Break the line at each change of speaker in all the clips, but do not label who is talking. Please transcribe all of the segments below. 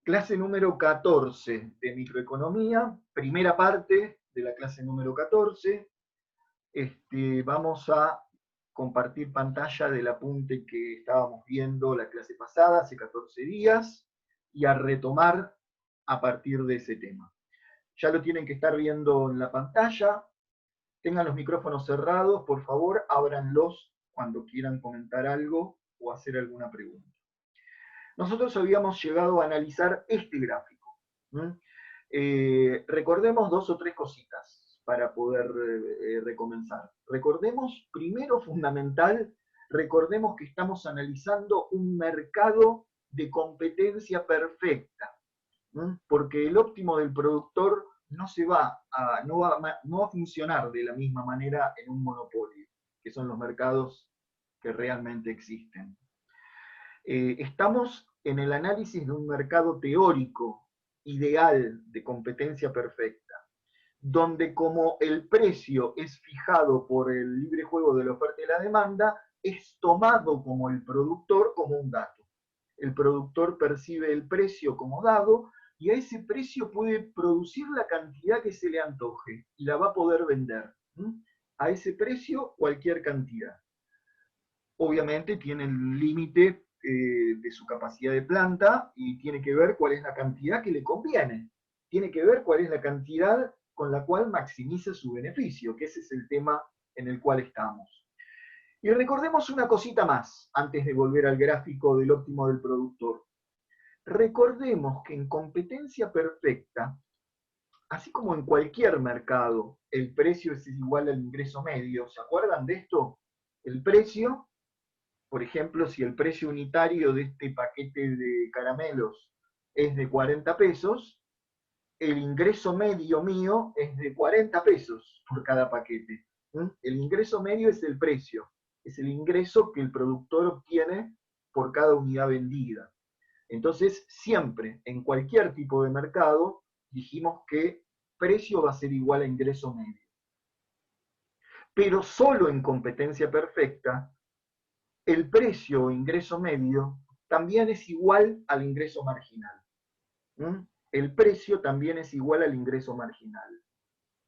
Clase número 14 de microeconomía, primera parte de la clase número 14. Vamos a compartir pantalla del apunte que estábamos viendo la clase pasada, hace 14 días, y a retomar a partir de ese tema. Ya lo tienen que estar viendo en la pantalla. Tengan los micrófonos cerrados, por favor, ábranlos cuando quieran comentar algo o hacer alguna pregunta. Nosotros habíamos llegado a analizar este gráfico. Recordemos dos o tres cositas para poder recomenzar. Recordemos, primero fundamental, recordemos que estamos analizando un mercado de competencia perfecta, porque el óptimo del productor no va a funcionar de la misma manera en un monopolio, que son los mercados que realmente existen. Estamos en el análisis de un mercado teórico ideal de competencia perfecta, donde como el precio es fijado por el libre juego de la oferta y la demanda, es tomado como el productor como un dato. El productor percibe el precio como dado y a ese precio puede producir la cantidad que se le antoje y la va a poder vender. A ese precio cualquier cantidad. Obviamente tiene el límite de su capacidad de planta y tiene que ver cuál es la cantidad que le conviene. Tiene que ver cuál es la cantidad con la cual maximiza su beneficio, que ese es el tema en el cual estamos. Y recordemos una cosita más, antes de volver al gráfico del óptimo del productor. Recordemos que en competencia perfecta, así como en cualquier mercado, el precio es igual al ingreso medio. ¿Se acuerdan de esto? El precio, por ejemplo, si el precio unitario de este paquete de caramelos es de 40 pesos, el ingreso medio mío es de 40 pesos por cada paquete. El ingreso medio es el precio, es el ingreso que el productor obtiene por cada unidad vendida. Entonces, siempre, en cualquier tipo de mercado, dijimos que precio va a ser igual a ingreso medio. Pero solo en competencia perfecta, el precio o ingreso medio también es igual al ingreso marginal. El precio también es igual al ingreso marginal.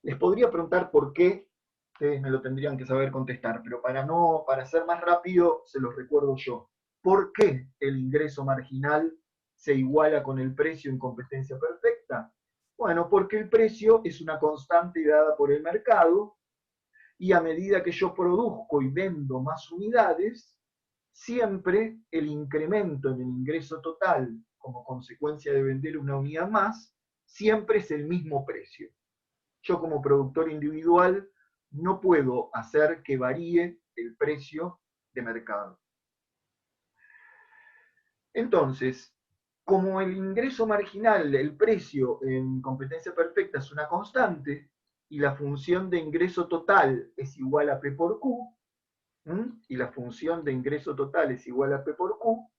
Les podría preguntar por qué, ustedes me lo tendrían que saber contestar, pero para ser más rápido, se los recuerdo yo. ¿Por qué el ingreso marginal se iguala con el precio en competencia perfecta? Bueno, porque el precio es una constante dada por el mercado y a medida que yo produzco y vendo más unidades, siempre el incremento en el ingreso total como consecuencia de vender una unidad más, siempre es el mismo precio. Yo como productor individual no puedo hacer que varíe el precio de mercado. Entonces, como el ingreso marginal, el precio en competencia perfecta es una constante y la función de ingreso total es igual a P por Q, y la función de ingreso total es igual a P por Q,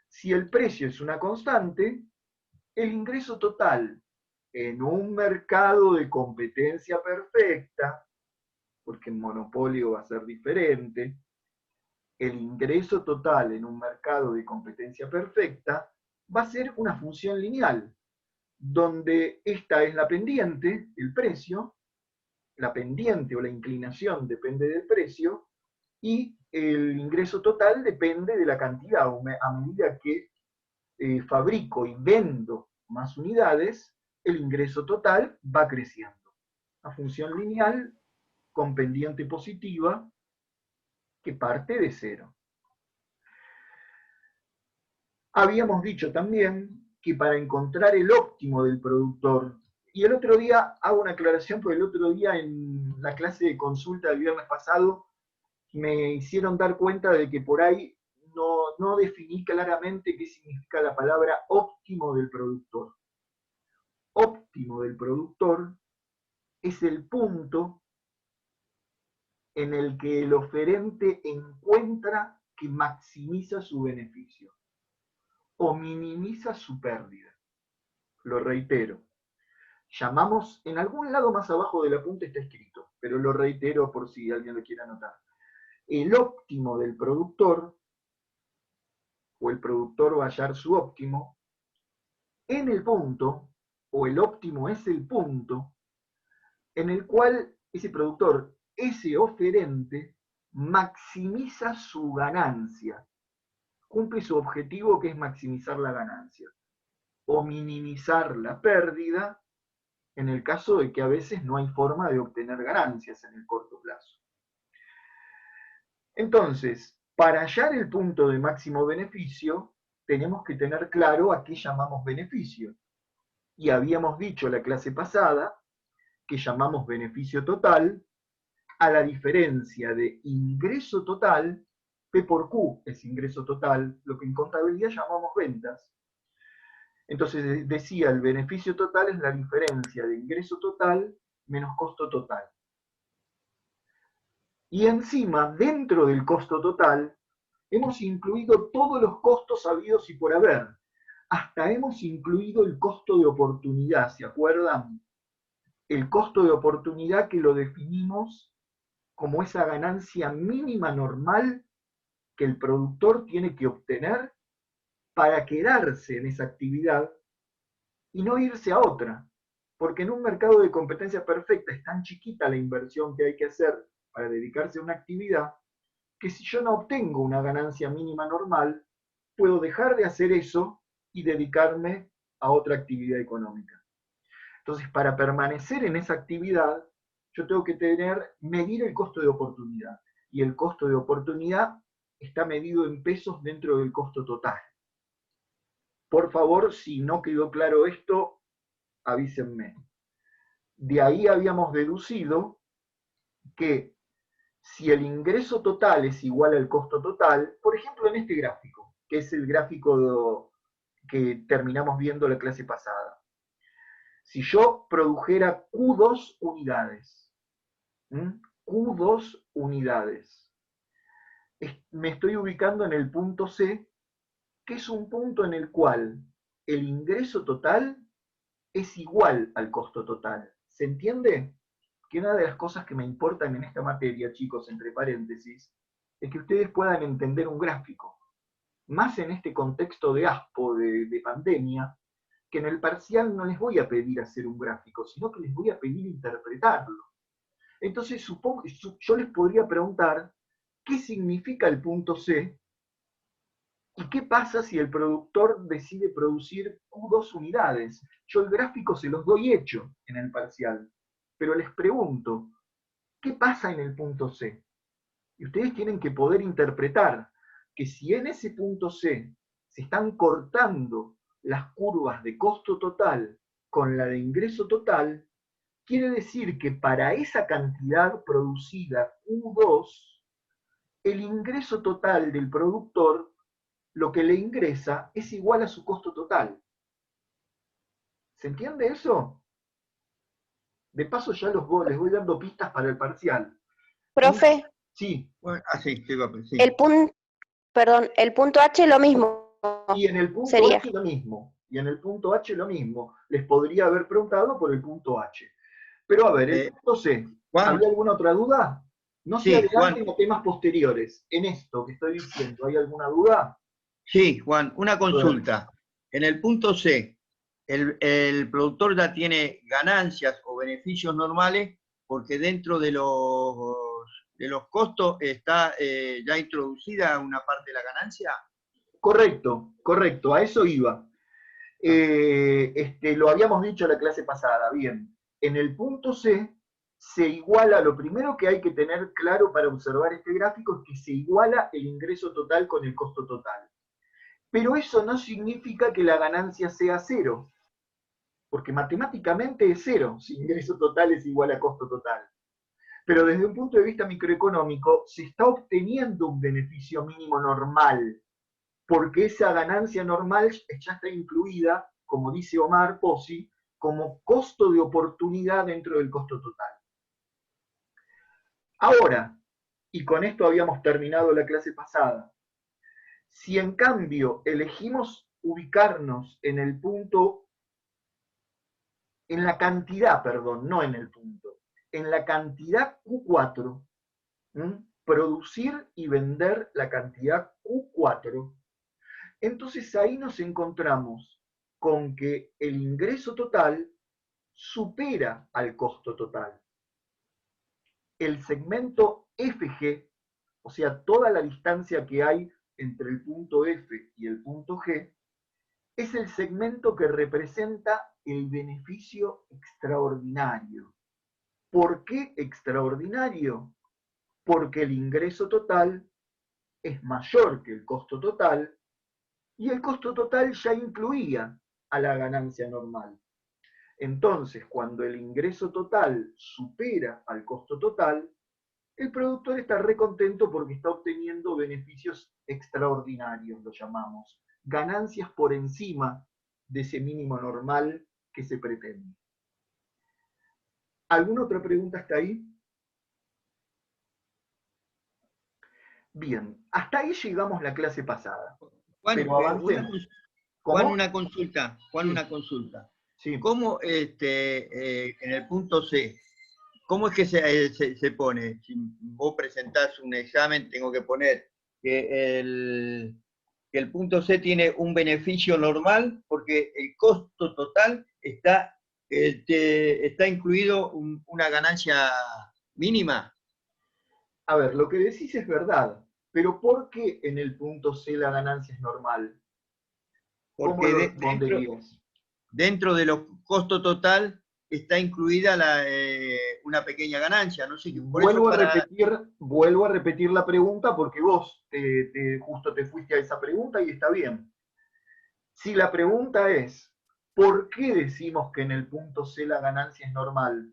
si el precio es una constante, el ingreso total en un mercado de competencia perfecta, porque en monopolio va a ser diferente, el ingreso total en un mercado de competencia perfecta va a ser una función lineal, donde esta es la pendiente, el precio, la pendiente o la inclinación depende del precio, y el ingreso total depende de la cantidad. A medida que fabrico y vendo más unidades, el ingreso total va creciendo. Una función lineal con pendiente positiva que parte de cero. Habíamos dicho también que para encontrar el óptimo del productor, y el otro día hago una aclaración, porque el otro día en la clase de consulta del viernes pasado me hicieron dar cuenta de que por ahí no definí claramente qué significa la palabra óptimo del productor. Óptimo del productor es el punto en el que el oferente encuentra que maximiza su beneficio o minimiza su pérdida. Lo reitero. Llamamos, en algún lado más abajo del apunte está escrito, pero lo reitero por si alguien lo quiere anotar. El óptimo del productor, o el productor va a hallar su óptimo, en el punto, o el óptimo es el punto, en el cual ese productor, ese oferente, maximiza su ganancia, cumple su objetivo que es maximizar la ganancia, o minimizar la pérdida en el caso de que a veces no hay forma de obtener ganancias en el corto plazo. Entonces, para hallar el punto de máximo beneficio, tenemos que tener claro a qué llamamos beneficio. Y habíamos dicho la clase pasada que llamamos beneficio total a la diferencia de ingreso total, P por Q es ingreso total, lo que en contabilidad llamamos ventas. Entonces decía, el beneficio total es la diferencia de ingreso total menos costo total. Y encima, dentro del costo total, hemos incluido todos los costos habidos y por haber. Hasta hemos incluido el costo de oportunidad, ¿se acuerdan? El costo de oportunidad que lo definimos como esa ganancia mínima normal que el productor tiene que obtener para quedarse en esa actividad y no irse a otra. Porque en un mercado de competencia perfecta es tan chiquita la inversión que hay que hacer para dedicarse a una actividad que si yo no obtengo una ganancia mínima normal, puedo dejar de hacer eso y dedicarme a otra actividad económica. Entonces, para permanecer en esa actividad, yo tengo que medir el costo de oportunidad. Y el costo de oportunidad está medido en pesos dentro del costo total. Por favor, si no quedó claro esto, avísenme. De ahí habíamos deducido que si el ingreso total es igual al costo total, por ejemplo en este gráfico, que es el gráfico que terminamos viendo la clase pasada, si yo produjera Q2 unidades, Q2 unidades, me estoy ubicando en el punto C, que es un punto en el cual el ingreso total es igual al costo total. ¿Se entiende? Que una de las cosas que me importan en esta materia, chicos, entre paréntesis, es que ustedes puedan entender un gráfico. Más en este contexto de ASPO, de pandemia, que en el parcial no les voy a pedir hacer un gráfico, sino que les voy a pedir interpretarlo. Entonces, yo les podría preguntar, ¿qué significa el punto C? ¿Y qué pasa si el productor decide producir Q2 unidades? Yo el gráfico se los doy hecho en el parcial, pero les pregunto, ¿qué pasa en el punto C? Y ustedes tienen que poder interpretar que si en ese punto C se están cortando las curvas de costo total con la de ingreso total, quiere decir que para esa cantidad producida Q2, el ingreso total del productor, lo que le ingresa, es igual a su costo total. ¿Se entiende eso? De paso ya les voy dando pistas para el parcial.
Profe.
Sí.
Bueno, sí, sí.
El punto H lo mismo.
Y en el punto
sería.
H lo mismo. Y en el punto H lo mismo. Les podría haber preguntado por el punto H. Pero a ver, el punto C.
Juan,
¿Había alguna otra duda? No se
sí,
adelanten a temas posteriores. En esto que estoy diciendo, ¿hay alguna duda?
Sí, Juan, una consulta. En el punto C, el productor ya tiene ganancias o beneficios normales porque dentro de los costos está ya introducida una parte de la ganancia.
Correcto, a eso iba. Lo habíamos dicho en la clase pasada, bien. En el punto C se iguala, lo primero que hay que tener claro para observar este gráfico es que se iguala el ingreso total con el costo total. Pero eso no significa que la ganancia sea cero, porque matemáticamente es cero si ingreso total es igual a costo total. Pero desde un punto de vista microeconómico se está obteniendo un beneficio mínimo normal, porque esa ganancia normal ya está incluida, como dice Omar Pozzi, como costo de oportunidad dentro del costo total. Ahora, y con esto habíamos terminado la clase pasada, si en cambio elegimos ubicarnos en el punto, en la cantidad, perdón, no en el punto, en la cantidad Q4, producir y vender la cantidad Q4, entonces ahí nos encontramos con que el ingreso total supera al costo total. El segmento FG, o sea, toda la distancia que hay entre el punto F y el punto G, es el segmento que representa el beneficio extraordinario. ¿Por qué extraordinario? Porque el ingreso total es mayor que el costo total y el costo total ya incluía a la ganancia normal. Entonces, cuando el ingreso total supera al costo total, el productor está recontento porque está obteniendo beneficios extraordinarios, lo llamamos, ganancias por encima de ese mínimo normal que se pretende. ¿Alguna otra pregunta hasta ahí? Bien, hasta ahí llegamos la clase pasada.
Juan,
Pero avancemos.
Juan,
¿Cómo?
una consulta. Juan,
Sí.
una consulta.
Sí.
¿Cómo en el punto C, cómo es que se pone? Si vos presentás un examen, tengo que poner que el punto C tiene un beneficio normal porque el costo total está incluido una ganancia mínima.
A ver, lo que decís es verdad, pero ¿por qué en el punto C la ganancia es normal? ¿Cómo
Porque
lo responderías?
dentro de los costos total está incluida una pequeña ganancia, no sé, por eso
Vuelvo a repetir la pregunta porque vos justo te fuiste a esa pregunta y está bien. Si la pregunta es, ¿por qué decimos que en el punto C la ganancia es normal?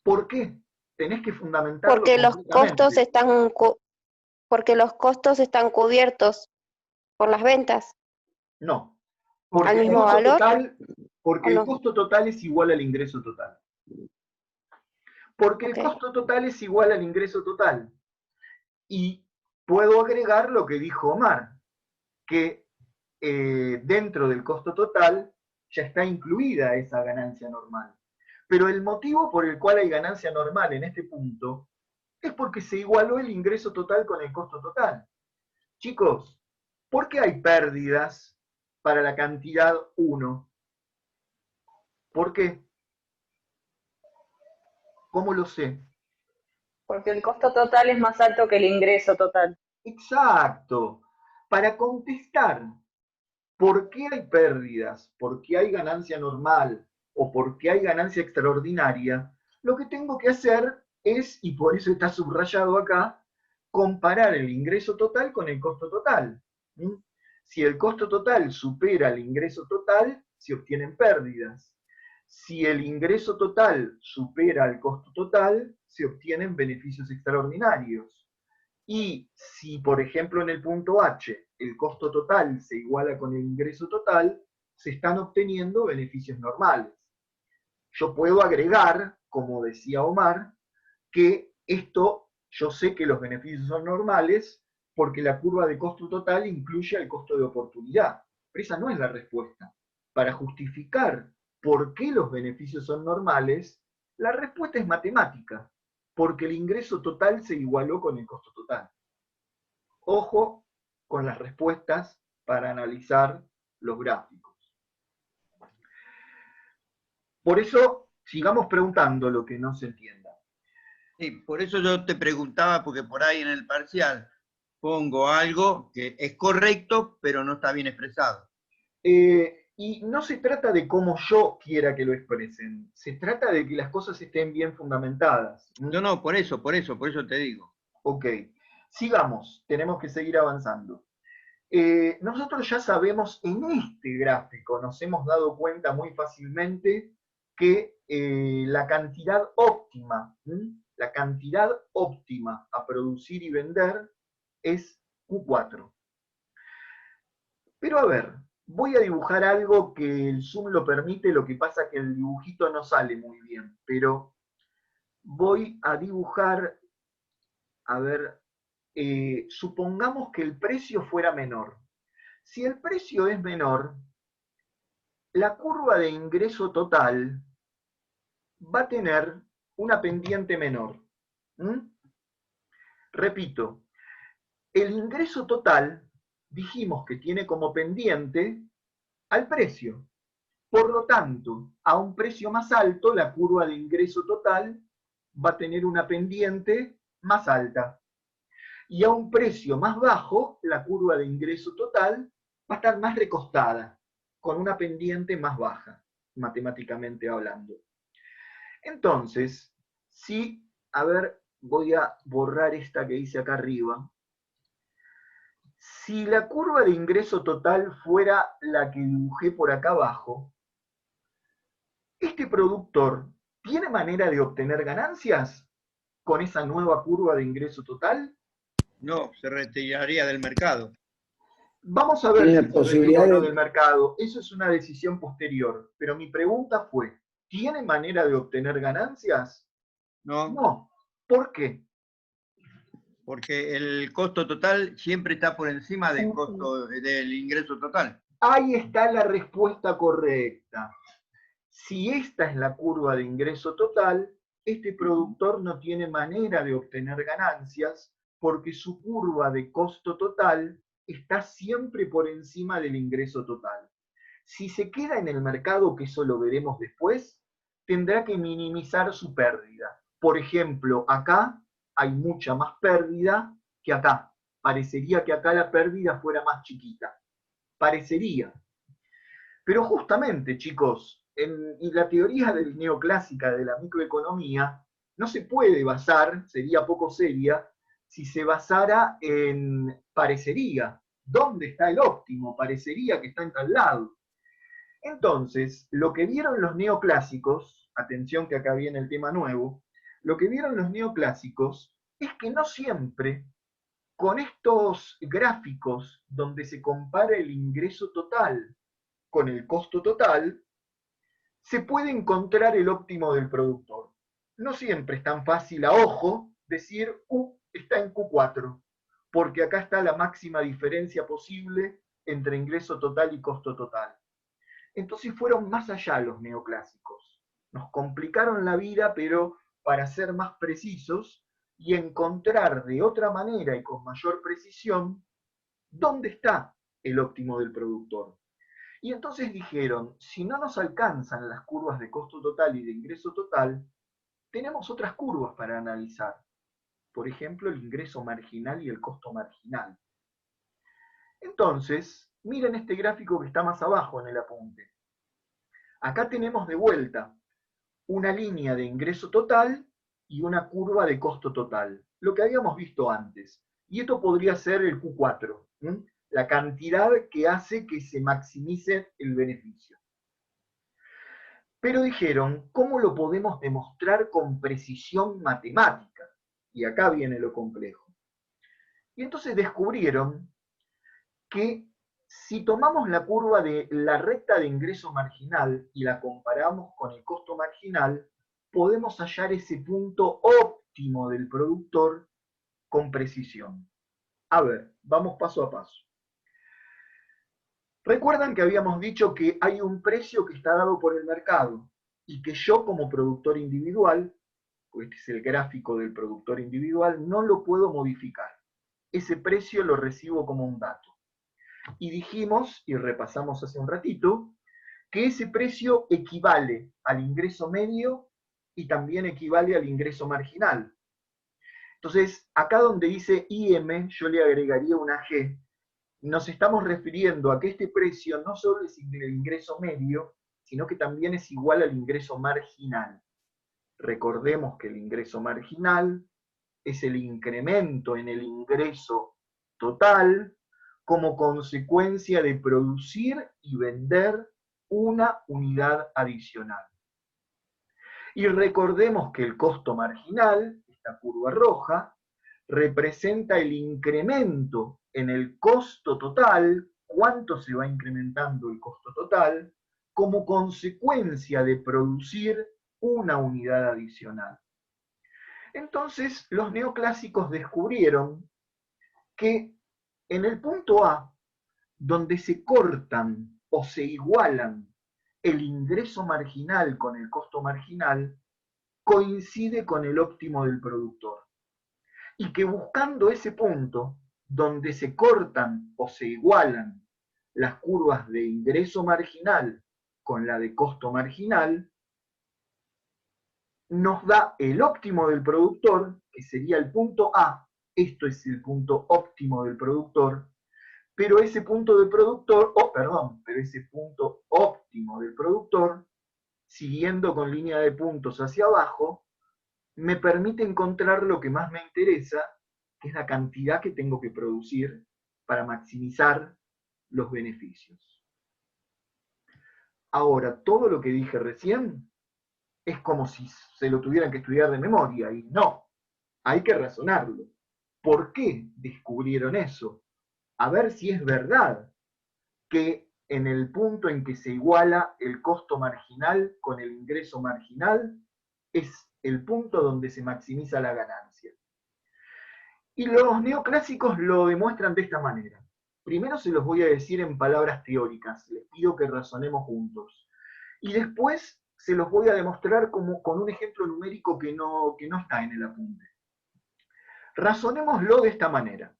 ¿Por qué? Tenés que fundamentarlo
Porque los costos
completamente.
porque los costos están cubiertos por las ventas
No,
al
porque el
mismo
costo
valor,
total,
¿o
porque el
no?
costo total es igual al ingreso total. Porque el
Ok.
costo total es igual al ingreso total. Y puedo agregar lo que dijo Omar, que dentro del costo total ya está incluida esa ganancia normal. Pero el motivo por el cual hay ganancia normal en este punto es porque se igualó el ingreso total con el costo total. Chicos, ¿por qué hay pérdidas para la cantidad 1? ¿Por qué? ¿Cómo lo sé?
Porque el costo total es más alto que el ingreso total.
Exacto. Para contestar por qué hay pérdidas, por qué hay ganancia normal o por qué hay ganancia extraordinaria, lo que tengo que hacer es, y por eso está subrayado acá, comparar el ingreso total con el costo total. Si el costo total supera el ingreso total, se obtienen pérdidas. Si el ingreso total supera el costo total, se obtienen beneficios extraordinarios. Y si, por ejemplo, en el punto H el costo total se iguala con el ingreso total, se están obteniendo beneficios normales. Yo puedo agregar, como decía Omar, que esto, yo sé que los beneficios son normales porque la curva de costo total incluye el costo de oportunidad. Pero esa no es la respuesta. Para justificar por qué los beneficios son normales, la respuesta es matemática, porque el ingreso total se igualó con el costo total. Ojo con las respuestas para analizar los gráficos. Por eso, sigamos preguntando lo que no se entienda.
Sí, por eso yo te preguntaba, porque por ahí en el parcial pongo algo que es correcto, pero no está bien expresado.
Y no se trata de cómo yo quiera que lo expresen, se trata de que las cosas estén bien fundamentadas.
No, por eso te digo.
Ok, sigamos, tenemos que seguir avanzando. Nosotros ya sabemos en este gráfico, nos hemos dado cuenta muy fácilmente que la cantidad óptima a producir y vender es Q4. Pero a ver, voy a dibujar algo que el Zoom lo permite, lo que pasa que el dibujito no sale muy bien, pero voy a dibujar, a ver, supongamos que el precio fuera menor. Si el precio es menor, la curva de ingreso total va a tener una pendiente menor. Repito, el ingreso total dijimos que tiene como pendiente al precio. Por lo tanto, a un precio más alto, la curva de ingreso total va a tener una pendiente más alta. Y a un precio más bajo, la curva de ingreso total va a estar más recostada, con una pendiente más baja, matemáticamente hablando. Entonces, si, a ver, voy a borrar esta que hice acá arriba. Si la curva de ingreso total fuera la que dibujé por acá abajo, ¿este productor tiene manera de obtener ganancias con esa nueva curva de ingreso total?
No, se retiraría del mercado.
Vamos a ver
Tiene
si
la
se retira
posibilidad
o no
de...
del mercado. Eso es una decisión posterior. Pero mi pregunta fue, ¿tiene manera de obtener ganancias?
No,
No. ¿Por qué?
porque el costo total siempre está por encima del costo del ingreso total.
Ahí está la respuesta correcta. Si esta es la curva de ingreso total, este productor no tiene manera de obtener ganancias porque su curva de costo total está siempre por encima del ingreso total. Si se queda en el mercado, que eso lo veremos después, tendrá que minimizar su pérdida. Por ejemplo, acá hay mucha más pérdida que acá. Parecería que acá la pérdida fuera más chiquita. Parecería. Pero justamente, chicos, en la teoría neoclásica de la microeconomía no se puede basar, sería poco seria, si se basara en parecería. ¿Dónde está el óptimo? Parecería que está en tal lado. Entonces, lo que vieron los neoclásicos, atención que acá viene el tema nuevo, lo que vieron los neoclásicos es que no siempre con estos gráficos donde se compara el ingreso total con el costo total, se puede encontrar el óptimo del productor. No siempre es tan fácil a ojo decir Q está en Q4, porque acá está la máxima diferencia posible entre ingreso total y costo total. Entonces fueron más allá los neoclásicos. Nos complicaron la vida, pero para ser más precisos y encontrar de otra manera y con mayor precisión dónde está el óptimo del productor. Y entonces dijeron, si no nos alcanzan las curvas de costo total y de ingreso total, tenemos otras curvas para analizar. Por ejemplo, el ingreso marginal y el costo marginal. Entonces, miren este gráfico que está más abajo en el apunte. Acá tenemos de vuelta una línea de ingreso total y una curva de costo total, lo que habíamos visto antes. Y esto podría ser el Q4, la cantidad que hace que se maximice el beneficio. Pero dijeron, ¿cómo lo podemos demostrar con precisión matemática? Y acá viene lo complejo. Y entonces descubrieron que si tomamos la curva de la recta de ingreso marginal y la comparamos con el costo marginal, podemos hallar ese punto óptimo del productor con precisión. A ver, vamos paso a paso. Recuerdan que habíamos dicho que hay un precio que está dado por el mercado y que yo como productor individual, este es el gráfico del productor individual, no lo puedo modificar. Ese precio lo recibo como un dato. Y dijimos, y repasamos hace un ratito, que ese precio equivale al ingreso medio y también equivale al ingreso marginal. Entonces, acá donde dice IM, yo le agregaría una G. Nos estamos refiriendo a que este precio no solo es el ingreso medio, sino que también es igual al ingreso marginal. Recordemos que el ingreso marginal es el incremento en el ingreso total como consecuencia de producir y vender una unidad adicional. Y recordemos que el costo marginal, esta curva roja, representa el incremento en el costo total, cuánto se va incrementando el costo total, como consecuencia de producir una unidad adicional. Entonces, los neoclásicos descubrieron que en el punto A, donde se cortan o se igualan el ingreso marginal con el costo marginal, coincide con el óptimo del productor. Y que buscando ese punto, donde se cortan o se igualan las curvas de ingreso marginal con la de costo marginal, nos da el óptimo del productor, que sería el punto A. Esto es el punto óptimo del productor, pero ese punto del productor, pero ese punto óptimo del productor, siguiendo con línea de puntos hacia abajo, me permite encontrar lo que más me interesa, que es la cantidad que tengo que producir para maximizar los beneficios. Ahora, todo lo que dije recién es como si se lo tuvieran que estudiar de memoria, y no, hay que razonarlo. ¿Por qué descubrieron eso? A ver si es verdad que en el punto en que se iguala el costo marginal con el ingreso marginal, es el punto donde se maximiza la ganancia. Y los neoclásicos lo demuestran de esta manera. Primero se los voy a decir en palabras teóricas, les pido que razonemos juntos. Y después se los voy a demostrar con un ejemplo numérico que no está en el apunte. Razonémoslo de esta manera.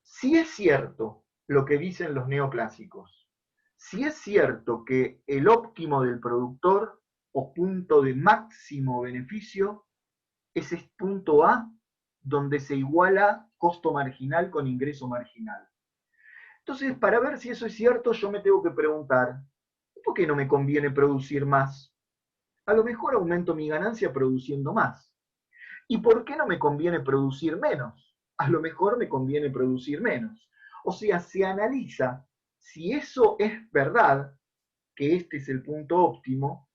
Si es cierto lo que dicen los neoclásicos, si es cierto que el óptimo del productor o punto de máximo beneficio es el punto A, donde se iguala costo marginal con ingreso marginal. Entonces, para ver si eso es cierto, yo me tengo que preguntar, ¿por qué no me conviene producir más? A lo mejor aumento mi ganancia produciendo más. ¿Y por qué no me conviene producir menos? A lo mejor me conviene producir menos. O sea, se analiza si eso es verdad, que este es el punto óptimo,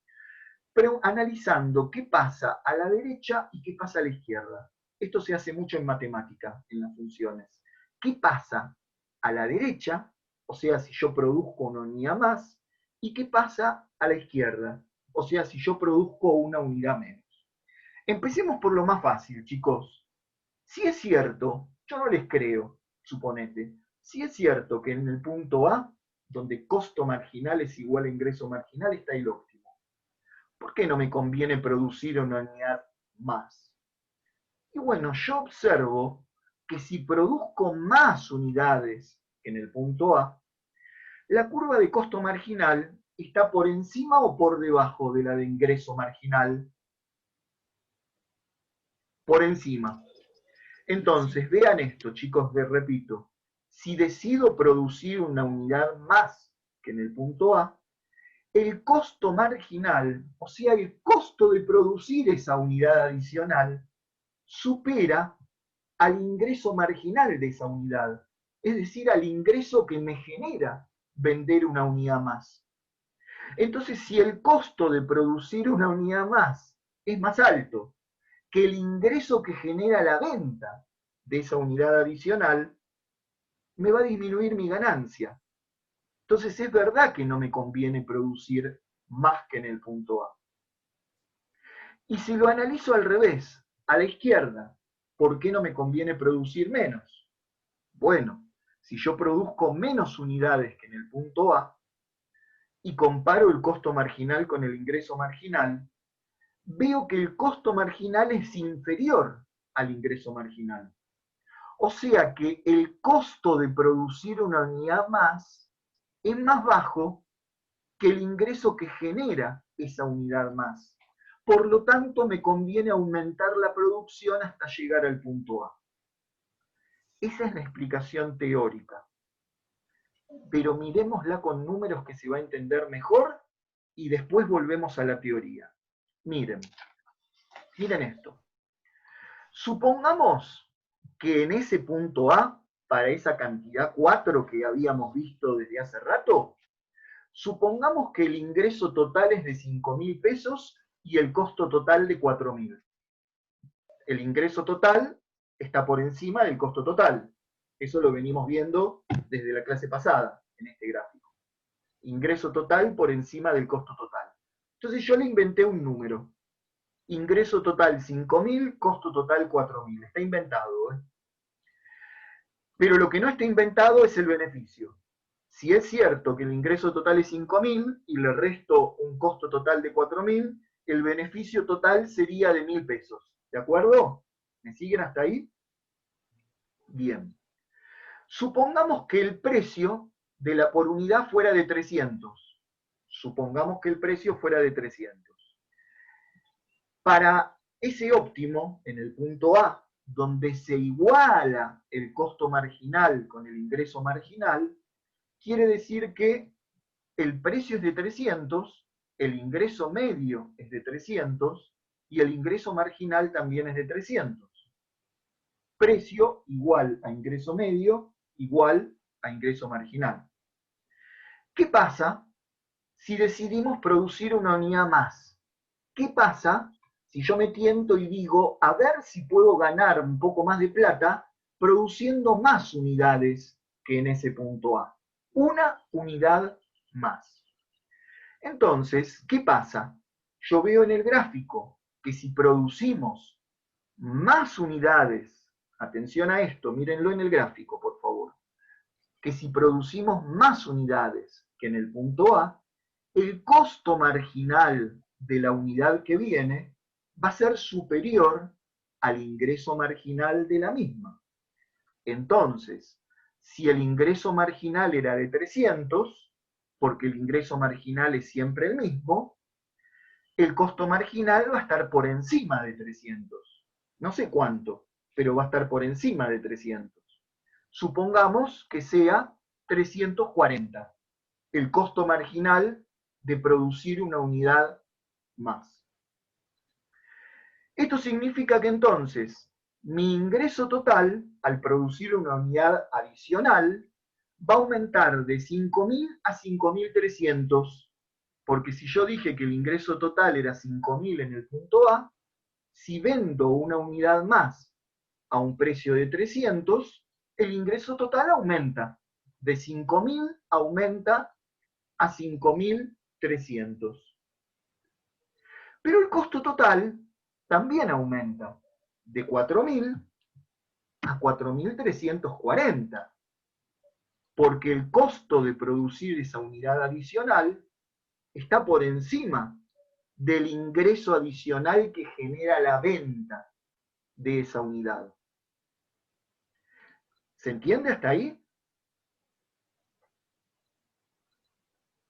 pero analizando qué pasa a la derecha y qué pasa a la izquierda. Esto se hace mucho en matemática, en las funciones. ¿Qué pasa a la derecha? O sea, si yo produzco una unidad más. ¿Y qué pasa a la izquierda? O sea, si yo produzco una unidad menos. Empecemos por lo más fácil, chicos. Si es cierto, yo no les creo, suponete, si es cierto que en el punto A, donde costo marginal es igual a ingreso marginal, está el óptimo. ¿Por qué no me conviene producir una unidad más? Y bueno, yo observo que si produzco más unidades en el punto A, la curva de costo marginal está por encima o por debajo de la de ingreso marginal. Por encima. Entonces, vean esto, chicos, les repito. Si decido producir una unidad más que en el punto A, el costo marginal, o sea, el costo de producir esa unidad adicional, supera al ingreso marginal de esa unidad, es decir, al ingreso que me genera vender una unidad más. Entonces, si el costo de producir una unidad más es más alto que el ingreso que genera la venta de esa unidad adicional, me va a disminuir mi ganancia. Entonces es verdad que no me conviene producir más que en el punto A. Y si lo analizo al revés, a la izquierda, ¿por qué no me conviene producir menos? Bueno, si yo produzco menos unidades que en el punto A y comparo el costo marginal con el ingreso marginal, veo que el costo marginal es inferior al ingreso marginal. O sea que el costo de producir una unidad más es más bajo que el ingreso que genera esa unidad más. Por lo tanto, me conviene aumentar la producción hasta llegar al punto A. Esa es la explicación teórica. Pero miremosla con números que se va a entender mejor y después volvemos a la teoría. Miren esto. Supongamos que en ese punto A, para esa cantidad 4 que habíamos visto desde hace rato, supongamos que el ingreso total es de 5.000 pesos y el costo total de 4.000. El ingreso total está por encima del costo total. Eso lo venimos viendo desde la clase pasada, en este gráfico. Ingreso total por encima del costo total. Entonces yo le inventé un número. Ingreso total 5.000, costo total 4.000. Está inventado, ¿eh? Pero lo que no está inventado es el beneficio. Si es cierto que el ingreso total es 5.000 y le resto un costo total de 4.000, el beneficio total sería de 1.000 pesos. ¿De acuerdo? ¿Me siguen hasta ahí? Bien. Supongamos que el precio por unidad fuera de 300. Supongamos que el precio fuera de 300. Para ese óptimo, en el punto A, donde se iguala el costo marginal con el ingreso marginal, quiere decir que el precio es de 300, el ingreso medio es de 300 y el ingreso marginal también es de 300. Precio igual a ingreso medio igual a ingreso marginal. ¿Qué pasa si decidimos producir una unidad más? ¿Qué pasa si yo me tiento y digo, a ver si puedo ganar un poco más de plata produciendo más unidades que en ese punto A? Una unidad más. Entonces, ¿qué pasa? Yo veo en el gráfico que si producimos más unidades, atención a esto, mírenlo en el gráfico, por favor, que si producimos más unidades que en el punto A, el costo marginal de la unidad que viene va a ser superior al ingreso marginal de la misma. Entonces, si el ingreso marginal era de 300, porque el ingreso marginal es siempre el mismo, el costo marginal va a estar por encima de 300. No sé cuánto, pero va a estar por encima de 300. Supongamos que sea 340, el costo marginal de producir una unidad más. Esto significa que entonces mi ingreso total al producir una unidad adicional va a aumentar de 5.000 a 5.300, porque si yo dije que el ingreso total era 5.000 en el punto A, si vendo una unidad más a un precio de 300, el ingreso total aumenta. De 5.000 aumenta a 5.300. Pero el costo total también aumenta. De 4.000 a 4.340. Porque el costo de producir esa unidad adicional está por encima del ingreso adicional que genera la venta de esa unidad. ¿Se entiende hasta ahí?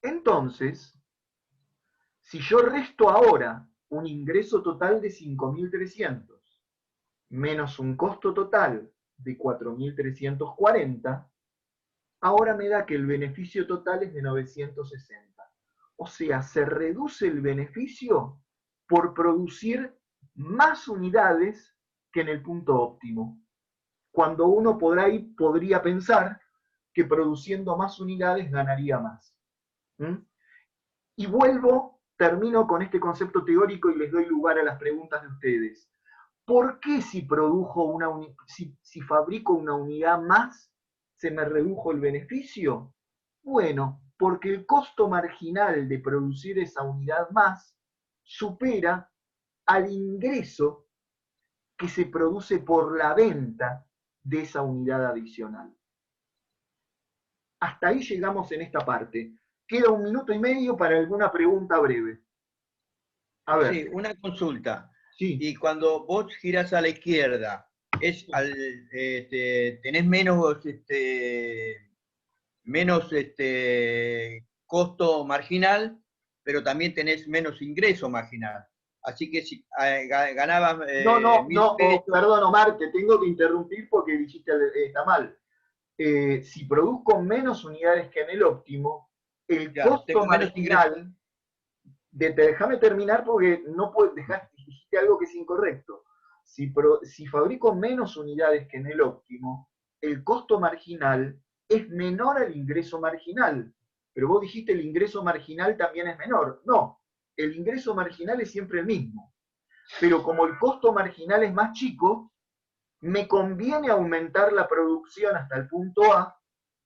Entonces, si yo resto ahora un ingreso total de 5.300 menos un costo total de 4.340, ahora me da que el beneficio total es de 960. O sea, se reduce el beneficio por producir más unidades que en el punto óptimo. Cuando uno podría pensar que produciendo más unidades ganaría más. Y termino con este concepto teórico y les doy lugar a las preguntas de ustedes. ¿Por qué si fabrico una unidad más, se me redujo el beneficio? Bueno, porque el costo marginal de producir esa unidad más supera al ingreso que se produce por la venta de esa unidad adicional. Hasta ahí llegamos en esta parte. Queda 1 minuto y medio para alguna pregunta breve.
A ver. Sí, una consulta.
Sí.
Y cuando vos girás a la izquierda, tenés menos costo marginal, pero también tenés menos ingreso marginal. Así que si ganabas
no, perdón Omar, te tengo que interrumpir porque dijiste está mal. Si produzco menos unidades que en el óptimo, el costo marginal, déjame terminar porque no puedes dijiste algo que es incorrecto. Si fabrico menos unidades que en el óptimo, el costo marginal es menor al ingreso marginal. Pero vos dijiste el ingreso marginal también es menor. No, el ingreso marginal es siempre el mismo. Pero como el costo marginal es más chico, me conviene aumentar la producción hasta el punto A,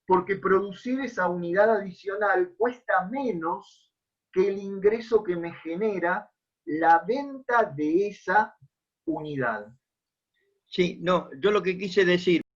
porque producir esa unidad adicional cuesta menos que el ingreso que me genera la venta de esa unidad.
Sí, no, yo lo que quise decir